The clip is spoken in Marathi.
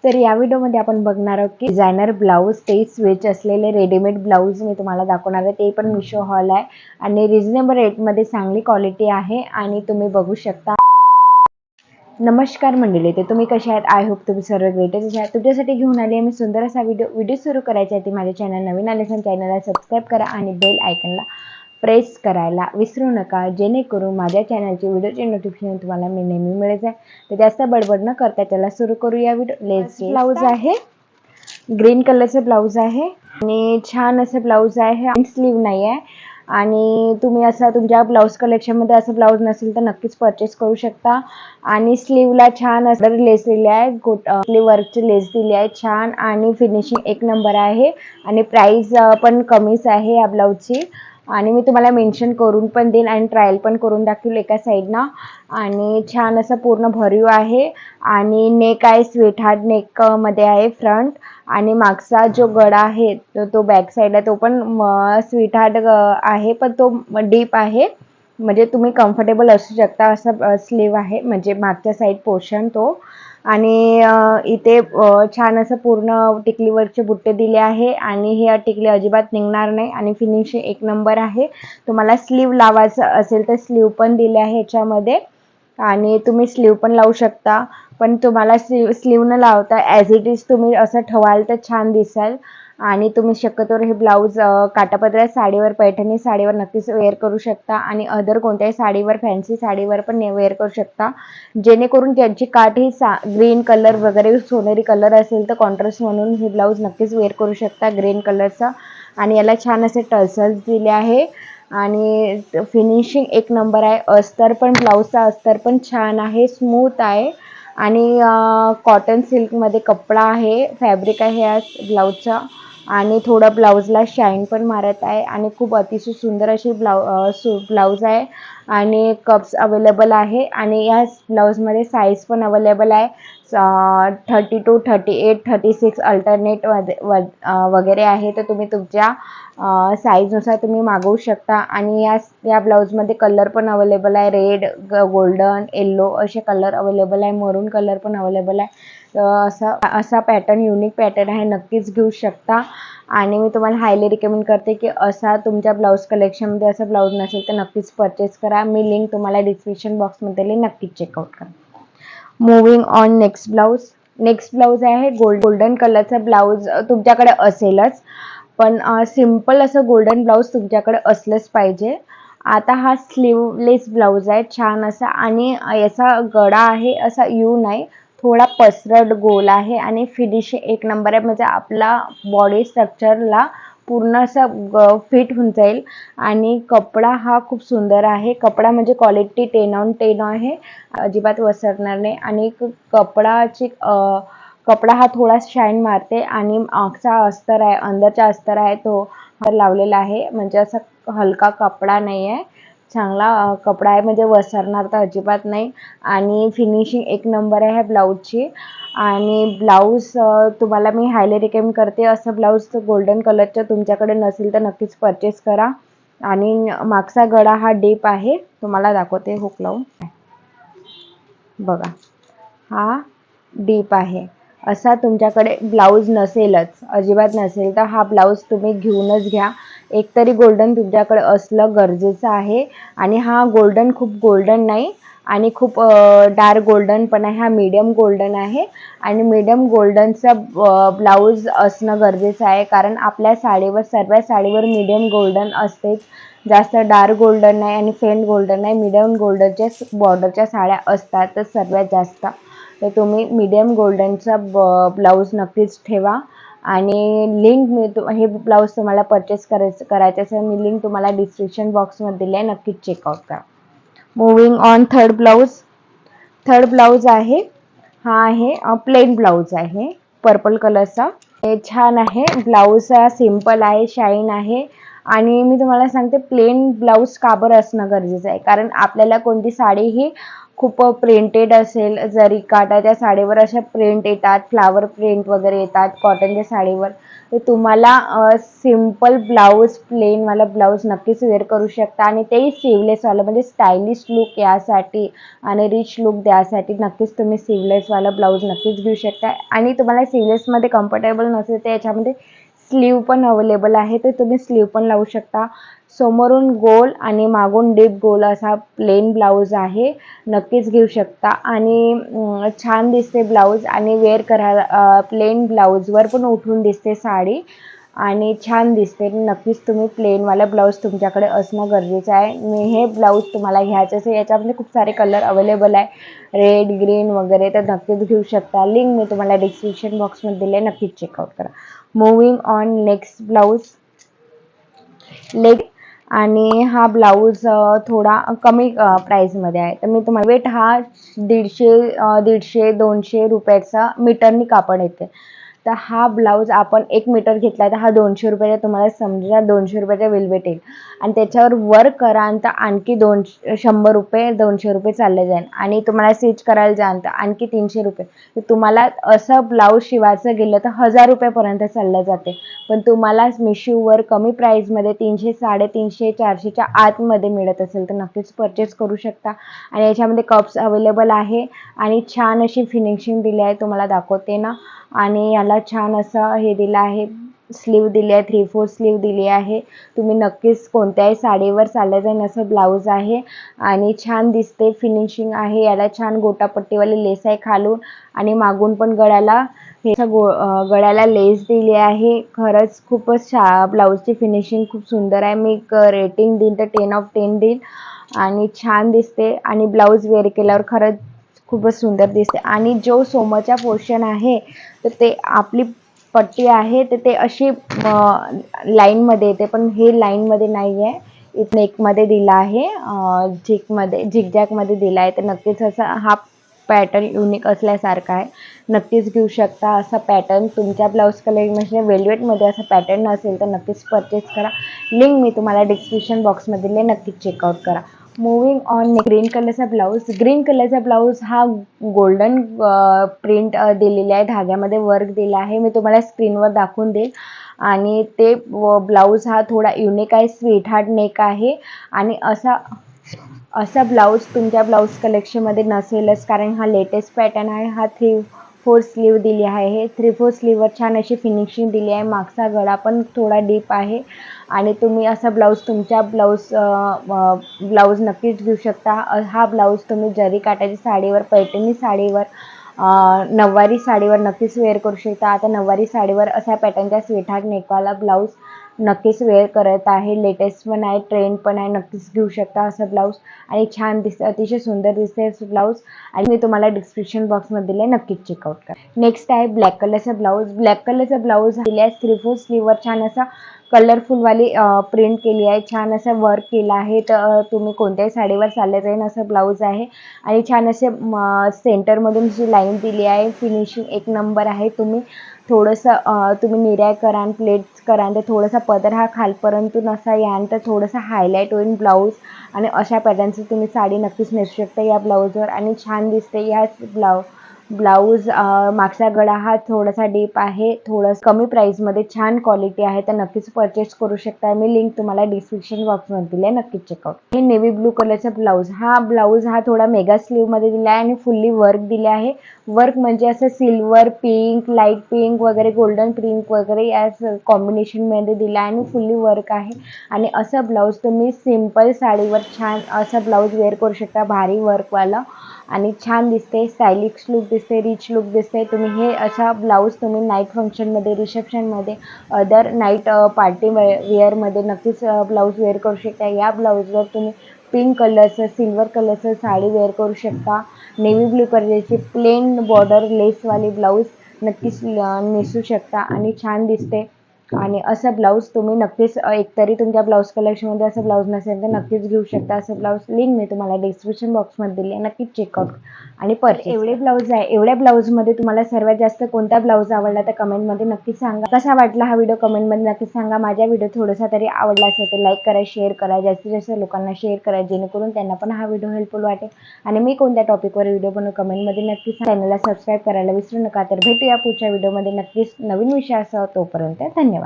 तर या व्हिडिओमध्ये आपण बघणार आहोत की डिझायनर ब्लाऊज ते स्विच असलेले रेडीमेड ब्लाऊज मी तुम्हाला दाखवणार आहे। ते पण मिशो हॉल आहे आणि रिजनेबल रेटमध्ये चांगली क्वालिटी आहे आणि तुम्ही बघू शकता। नमस्कार मंडळी, ते तुम्ही कशा आहात? आय होप तुम्ही सर्व ग्रेटच आहात। तुमच्यासाठी घेऊन आली मी सुंदर असा व्हिडिओ सुरू करायचा आहे। माझ्या चॅनल नवीन आले असेल चॅनलला सबस्क्राईब करा आणि बेल आयकॉनला प्रेस करायला विसरू नका, जेणेकरून माझ्या चॅनलचे व्हिडिओचे नोटिफिकेशन तुम्हाला नेहमी मिळेल। तर जास्त बडबड न करता त्याला सुरू करूया व्हिडिओ। लेस ब्लाऊज आहे, ग्रीन कलरचे ब्लाऊज आहे आणि छान असं ब्लाऊज आहे। स्लीव नाही आहे आणि तुम्ही असं तुमच्या ब्लाऊज कलेक्शनमध्ये असं ब्लाऊज नसेल तर नक्कीच परचेस करू शकता। आणि स्लीवला छान असं लेस दिली आहे, गोटली वर्कची लेस दिली आहे छान आणि फिनिशिंग एक नंबर आहे आणि प्राइस पण कमीच आहे या ब्लाऊजची। आणि मी तुम्हाला मेन्शन करून पण देईन आणि ट्रायल पण करून दाखवेल एका साईडना। आणि छान असं पूर्ण भरीव आहे आणि नेक आहे, स्वीट हार्ट नेक मध्ये आहे फ्रंट आणि मागचा जो गळा आहे तो बॅक साइड आहे, तो पण स्वीट हार्ट आहे पण तो डीप आहे, म्हणजे तुम्ही कम्फर्टेबल असू शकता असं स्लीव आहे, म्हणजे मागच्या साइड पोर्शन तो। आणि इथे छान असं पूर्ण टिकलीवरचे बुट्टे दिले आहे आणि हे टिकली अजिबात निघणार नाही आणि फिनिशिंग एक नंबर आहे। तुम्हाला स्लीव लावायचं असेल तर स्लीव पण दिले आहे याच्यामध्ये आणि तुम्ही स्लीव पण लावू शकता, पण तुम्हाला स्लीव न लावता ॲज इट इज तुम्ही असं ठेवाल तर छान दिसाल। आणि तुम्ही शक्यतोवर हे ब्लाऊज काठापदराच्या साडीवर, पैठणी साडीवर नक्कीच वेअर करू शकता आणि अदर कोणत्याही साडीवर, फॅन्सी साडीवर पण वेअर करू शकता, जेणेकरून त्यांची काठ ही ग्रीन कलर वगैरे सोनेरी कलर असेल तर कॉन्ट्रास्ट म्हणून हे ब्लाऊज नक्कीच वेअर करू शकता ग्रीन कलरचा। आणि याला छान असे टर्सल्स दिले आहे आणि फिनिशिंग एक नंबर आहे। अस्तर पण ब्लाऊजचा अस्तर पण छान आहे, स्मूथ आहे आणि कॉटन सिल्कमध्ये कपडा आहे, फॅब्रिक आहे या ब्लाऊजचा आणि थोडं ब्लाऊजला शाईन पण मारत आहे आणि खूप अतिशय सुंदर अशी ब्लाऊज आहे आणि कप्स अवेलेबल आहे आणि या ब्लाऊजमध्ये साईज पण अवेलेबल आहे 32, 38, 36 अल्टरनेट वगैरे आहे, तर तुम्ही तुमच्या साईजनुसार तुम्ही मागवू शकता। आणि या ब्लाऊजमध्ये कलर पण अवेलेबल आहे, रेड, गोल्डन, येल्लो असे कलर अवेलेबल आहे, मरून कलर पण अवेलेबल आहे। असा पॅटर्न युनिक पॅटर्न आहे, नक्कीच घेऊ शकता आणि मी तुम्हाला हायली रिकमेंड करते की असा तुमच्या ब्लाऊज कलेक्शनमध्ये असं ब्लाऊज नसेल तर नक्कीच परचेस करा। मी लिंक तुम्हाला डिस्क्रिप्शन बॉक्समध्ये दिली, नक्कीच चेकआउट करा। मूविंग ऑन नेक्स्ट ब्लाऊज आहे गोल्डन कलरचा ब्लाऊज तुमच्याकडे असेलच, पण सिंपल असं गोल्डन ब्लाऊज तुमच्याकडे असलंच पाहिजे। आता हा स्लीवलेस ब्लाऊज आहे छान असा आणि याचा गळा आहे असा यू नाही, थोडा पसरट गोल आहे आणि फिनिशिंग एक नंबर आहे, म्हणजे आपला बॉडी स्ट्रक्चरला पूर्ण असं फिट होऊन जाईल। आणि कपडा हा खूप सुंदर आहे, कपडा म्हणजे क्वालिटी 10 on 10 आहे, अजिबात वसरणार नाही। आणि कपडा हा थोडा शाईन मारते आणि मागचा अस्तर आहे, अंदरचा अस्तर आहे तो लावलेला आहे, म्हणजे असा हलका कपडा नाही आहे, चांगला कपडा आहे, म्हणजे वसरणार तर अजिबात नाही। आणि फिनिशिंग एक नंबर आहे ब्लाऊजची आणि ब्लाऊज तुम्हाला मी हायली रिकमेंड करते। असं ब्लाऊज गोल्डन कलरचं तुमच्याकडे नसेल तर नक्कीच परचेस करा। आणि मागचा गळा हा डीप आहे, तुम्हाला दाखवते हुक लावून बघा, हा डीप आहे। असा तुमच्याकडे ब्लाऊज नसेलच, अजिबात नसेल तर हा ब्लाऊज तुम्ही घेऊनच घ्या, एकतरी गोल्डन तुमच्याकडे असलं गरजेचं आहे। आणि हा गोल्डन खूप गोल्डन नाही आणि खूप डार्क गोल्डन पण आहे, हा मीडियम गोल्डन आहे आणि मीडियम गोल्डनचा ब्लाऊज असणं गरजेचं आहे, कारण आपल्या साडीवर, सर्व साडीवर मीडियम गोल्डन असतेच, जास्त डार्क गोल्डन नाही आणि फेंट गोल्डन नाही, मीडियम गोल्डनच्या बॉर्डरच्या साड्या असतात सर्वात जास्त। तर तुम्ही मीडियम गोल्डनचा ब्लाऊज नक्कीच ठेवा आणि लिंक हे ब्लाऊज तुम्हाला परचेस करायचं असेल, मी लिंक तुम्हाला डिस्क्रिप्शन बॉक्समध्ये दिली आहे, नक्कीच चेकआउट करा। मूविंग ऑन थर्ड ब्लाऊज आहे, हा आहे प्लेन ब्लाऊज आहे पर्पल कलरचा, हे छान आहे ब्लाऊज, सिंपल आहे, शाईन आहे। आणि मी तुम्हाला सांगते प्लेन ब्लाऊज का बरं असणं गरजेचं आहे, कारण आपल्याला कोणती साडी ही खूप प्रिंटेड असेल, जरी काठाच्या साडीवर अशा प्रिंट येतात, फ्लावर प्रिंट वगैरे येतात कॉटनच्या साडीवर, तर तुम्हाला सिम्पल ब्लाऊज, प्लेनवाला ब्लाऊज नक्कीच वेअर करू शकता आणि तेही स्लीवलेसवालं, म्हणजे स्टायलिश लुक यासाठी आणि रिच लुक द्यासाठी नक्कीच तुम्ही स्लीवलेसवाला ब्लाऊज नक्कीच घेऊ शकता. आणि तुम्हाला स्लीवलेसमध्ये कम्फर्टेबल नसेल तर याच्यामध्ये स्लीव पण अवेलेबल आहे, तर तुम्ही स्लीव पण लावू शकता. समोरून गोल आणि मागून डीप गोल असा प्लेन ब्लाऊज आहे, नक्कीच घेऊ शकता. आणि छान दिसते ब्लाऊज आणि वेअर करायला प्लेन ब्लाऊजवर पण उठून दिसते साडी आणि छान दिसते. नक्कीच तुम्ही प्लेनवाला ब्लाऊज तुमच्याकडे असणं गरजेचं आहे. मी हे ब्लाऊज तुम्हाला घ्यायचं असेल, याच्यामध्ये खूप सारे कलर अवेलेबल आहे, रेड, ग्रीन वगैरे, तर नक्कीच घेऊ शकता. लिंक मी तुम्हाला डिस्क्रिप्शन बॉक्समध्ये दिली आहे, नक्कीच चेकआउट करा. Moving on next blouse leg. आणि हा ब्लाऊज थोडा कमी प्राईसमध्ये आहे, तर मी तुम्हाला वेट हा 150-200 रुपयाचा मीटरनी कापड येते. तर हा ब्लाऊज आपण 1 मीटर घेतला तर हा 200 रुपयाचा, तुम्हाला समजा 200 रुपयाचा वेलवेट येईल. आणि त्याच्यावर वर्क कराल तर आणखी 100 रुपये, 200 रुपये चालले जाईल. आणि तुम्हाला स्टिच करायला जाल तर आणखी 300 रुपये. तर तुम्हाला असं ब्लाऊज शिवायचं गेलं तर 1000 रुपयापर्यंत चाललं जाते. पण तुम्हाला मिशोवर कमी प्राईसमध्ये 300, 350, 400च्या आतमध्ये मिळत असेल तर नक्कीच परचेस करू शकता. आणि याच्यामध्ये कप्स अवेलेबल आहे आणि छान अशी फिनिशिंग दिली आहे, तुम्हाला दाखवते ना. आणि याला छान असं हे दिलं आहे, स्लीव दिली आहे, 3/4 स्लीव दिली आहे. तुम्ही नक्कीच कोणत्याही साडीवर चाललं जाईल असं ब्लाऊज आहे आणि छान दिसते, फिनिशिंग आहे. याला छान गोटापट्टीवाली लेस आहे खालून आणि मागून पण गळ्याला गळ्याला लेस दिली आहे. खरंच खूपच ब्लाऊजची फिनिशिंग खूप सुंदर आहे. मी रेटिंग देईन तर 10/10 देईन आणि छान दिसते. आणि ब्लाऊज वेअर केल्यावर खरंच खूपच सुंदर दिसते. आणि जो सोमरचा पोर्शन आहे तर ते आपली पट्टी आहे तर ते अशी लाईनमध्ये येते, पण हे लाईनमध्ये नाही आहे, इथं नेकमध्ये दिला आहे, झिगझॅगमध्ये दिला आहे. तर नक्कीच असा हा पॅटर्न युनिक असल्यासारखा आहे, नक्कीच घेऊ शकता. असा पॅटर्न तुमच्या ब्लाऊज कलेक्शनमध्ये वेल्वेटमध्ये असा पॅटर्न असेल तर नक्कीच परचेस करा. लिंक मी तुम्हाला डिस्क्रिप्शन बॉक्समध्ये दिली, नक्कीच चेकआउट करा. मूविंग ऑन ग्रीन कलरचा ब्लाऊज. ग्रीन कलरचा ब्लाऊज हा गोल्डन प्रिंट दिलेली आहे, धाग्यामध्ये वर्क दिला आहे, मी तुम्हाला स्क्रीनवर दाखवून देईल. आणि ते ब्लाऊज हा थोडा युनिक आहे, स्वीट हार्ट नेक आहे. आणि असा ब्लाऊज तुमच्या ब्लाऊज कलेक्शनमध्ये नसेलच, कारण हा लेटेस्ट पॅटर्न आहे. हा 3/4 स्लीव दिली आहे, 3/4 स्लीववर छान अशी फिनिशिंग दिली आहे. मागचा गळा पण थोडा डीप आहे आणि तुम्ही असा ब्लाऊज तुमच्या ब्लाऊज नक्कीच घेऊ शकता. हा ब्लाऊज तुम्ही जरी काठाच्या साडीवर, पैठणी साडीवर, नऊवारी साडीवर नक्कीच वेअर करू शकता. आता नऊवारी साडीवर असा पॅटर्नचा स्वीटहार्ट नेकवाला ब्लाऊज नक्कीच वेअर करत आहे, लेटेस्ट पण आहे, ट्रेंड पण आहे, नक्कीच घेऊ शकता असं ब्लाऊज. आणि छान दिसते, अतिशय सुंदर दिसते ब्लाऊज. आणि मी तुम्हाला डिस्क्रिप्शन बॉक्समध्ये दिले, नक्कीच चेकआउट करा. नेक्स्ट आहे ब्लॅक कलरचा ब्लाऊज. ब्लॅक कलरचा ब्लाऊज दिला आहे 3/4 स्लीववर, छान असा कलरफुलवाली प्रिंट केली आहे, छान असं वर्क केलं आहे. तर तुम्ही कोणत्याही साडीवर चाललं जाईल असं ब्लाऊज आहे. आणि छान असे सेंटरमधून जी लाईन दिली आहे, फिनिशिंग एक नंबर आहे. तुम्ही निर्या कराल, प्लेट्स कराल तर थोडासा पदर हा खालपर्यंत असा यान तर थोडंसं हायलाईट होईल ब्लाऊज. आणि अशा पॅटर्नची तुम्ही साडी नक्कीच नेसू शकता या ब्लाऊजवर आणि छान दिसते. या ब्लाऊज मागचा गळा हा थोडासा डीप आहे, थोडं कमी प्राईसमध्ये छान क्वालिटी आहे, तर नक्कीच परचेस करू शकता. मी लिंक तुम्हाला डिस्क्रिप्शन बॉक्समध्ये दिली आहे, नक्कीच चेकआउट. हे नेव्ही ब्लू कलरचा ब्लाऊज हा थोडा मेगा स्लीवमध्ये दिला आहे आणि फुल्ली वर्क दिले आहे. वर्क म्हणजे असं सिल्वर, पिंक, लाईट पिंक वगैरे, गोल्डन पिंक वगैरे या कॉम्बिनेशनमध्ये दिला आहे आणि फुल्ली वर्क आहे. आणि असं ब्लाऊज तुम्ही सिम्पल साडीवर छान असा ब्लाऊज वेअर करू शकता, भारी वर्कवाला. आणि छान दिसते, स्टायलिश लुक दिसते, रिच लुक दिसते. तुम्ही हे असा ब्लाऊज तुम्ही नाईट फंक्शनमध्ये, रिसेप्शनमध्ये, अदर नाईट पार्टी वेअरमध्ये नक्कीच ब्लाऊज वेअर करू शकता. या ब्लाऊजवर तुम्ही पिंक कलरचं, सिल्वर कलरचं साडी वेअर करू शकता. नेव्ही ब्लू कलरची प्लेन बॉर्डर लेसवाली ब्लाऊज नक्कीच नेसू शकता आणि छान दिसते. आणि असं ब्लाऊज तुम्ही नक्कीच एकतरी तुमच्या ब्लाऊज कलेक्शनमध्ये असं ब्लाऊज नसेल तर नक्कीच घेऊ शकता. असं ब्लाऊज लिंक मी तुम्हाला डिस्क्रिप्शन बॉक्समध्ये दिली आहे, नक्कीच चेकआउट आणि एवढे ब्लाऊज आहे. एवढ्या ब्लाऊजमध्ये तुम्हाला सर्वात जास्त कोणता ब्लाऊज आवडला तर कमेंटमध्ये नक्कीच सांगा. कसा वाटला हा व्हिडिओ कमेंटमध्ये नक्कीच सांगा. माझा व्हिडिओ थोडासा तरी आवडला असेल तर लाईक करा, शेअर करा, जास्तीत जास्त लोकांना शेअर करा, जेणेकरून त्यांना पण हा व्हिडिओ हेल्पफुल वाटेल. आणि मी कोणत्या टॉपिकवर व्हिडिओ बनवू कमेंटमध्ये नक्कीच चॅनलला सबस्क्राईब करायला विसरू नका. तर भेटूया पुढच्या व्हिडिओमध्ये नक्कीच नवीन विषयासह. तोपर्यंत धन्यवाद.